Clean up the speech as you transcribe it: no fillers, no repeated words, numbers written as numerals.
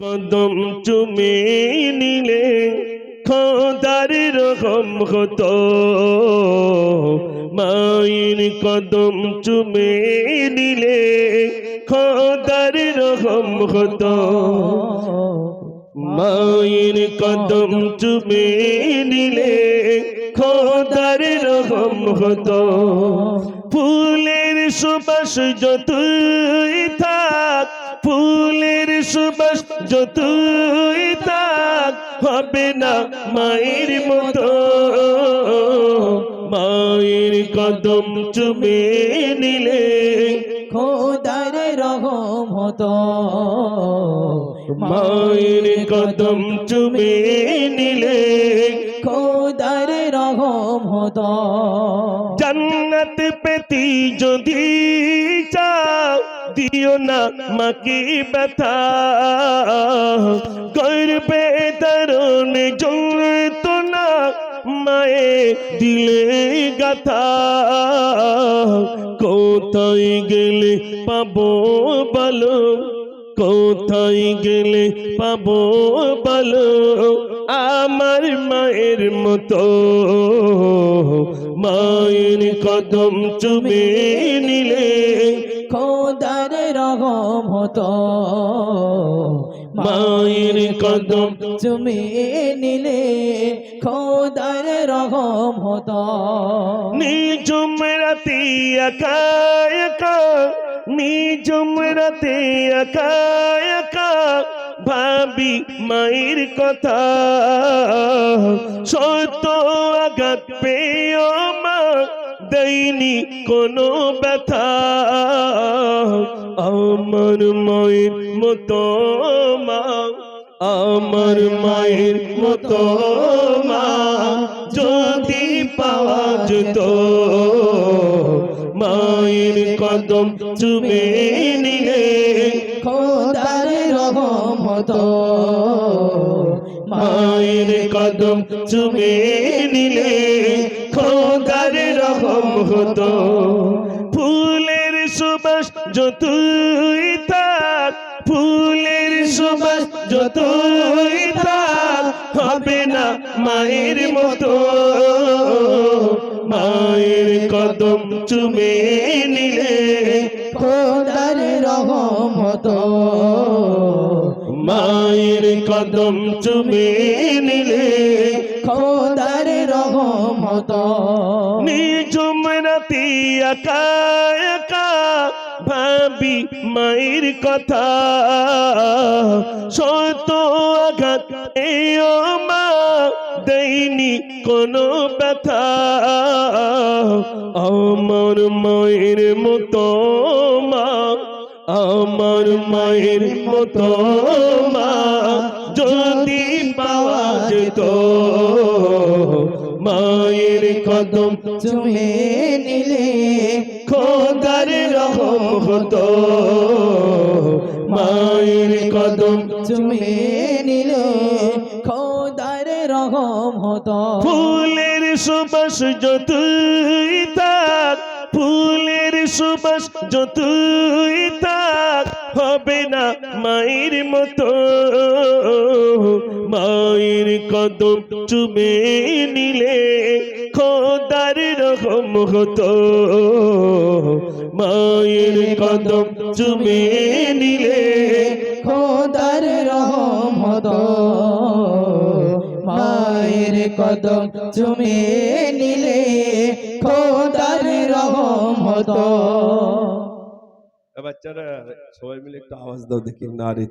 কদম চুমে নিলে খোদার রহম হতো, মায়ের কদম চুমে নিলে খোদার রহম হতো, মায়ের কদম চুমে নিলে খোদার রহম হতো। ফুলের সুবাস যতই থাক, ফুলের সুবাস যতই থাক, হবে না মায়ের মতো। মায়ের কদম চুমে নিলে খোদার রহম হতো, মায়ের কদম চুমে নিলে খোদার রহম হতো। জান্নাত পেতি যদি চাও, দিও না মাকে ব্যথা, করবে দারুণ যন্ত্রণা, মায়ে দিলে গাথা। কোথায় গেলে পাবো বলো, কোথায় গেলে পাবো বলো আমার মায়ের মতো। মায়ের কদম চুমে নিলে খোদার রহম হতো, মায়ের কদম চুমে নিলে খোদার রহম হতো। নিজুম রাতে একা একা, নিজুম রাতে একা একা ভাবি মায়ের কথা, শত আঘাত পেয়েও মা দেয়নি কোনো ব্যথা। আমার মায়ের মতো মা, আমার মায়ের মতো মা যদি পাওয়া যেত, মায়ের কদম চুমে নিলে খোদার রহম হতো, মায়ের কদম চুমে নিলে খোদার রহম হতো। ফুলের সুবাস যতই থাক, ফুলের সুবাস যতই থাক, হবে না মায়ের মতো। মায়ের কদম চুমে নিলে খোদার রহম হতো, মায়ের কদম চুমে নিলে খোদার রহম হতো। নিজুম রাতে একা একা ভাবি মায়ের কথা, শত আঘাত এও মা দেয়নি কোনো ব্যথা। আমার মায়ের মতো মা, আমার মায়ের মতো মা যদি পাওয়া যেত, মায়ের কদম চুমে নিলে খোদার রহম হতো, মায়ের কদম চুমে নিলে খোদার রহম হতো। ফুলের সুবাস যতই থাক, ফুলের সুবাস যতই থাক, হবে না মায়ের মতো। মায়ের কদম চুমে নিলে খোদার রহম হতো, মায়ের কদম চুমে নিলে খোদার রহম হতো, মায়ের কদম চুমে নিলে খোদার রহম হতো। বাচ্চারা সবাই মিলে একটু আওয়াজ দাও দেখি, নারী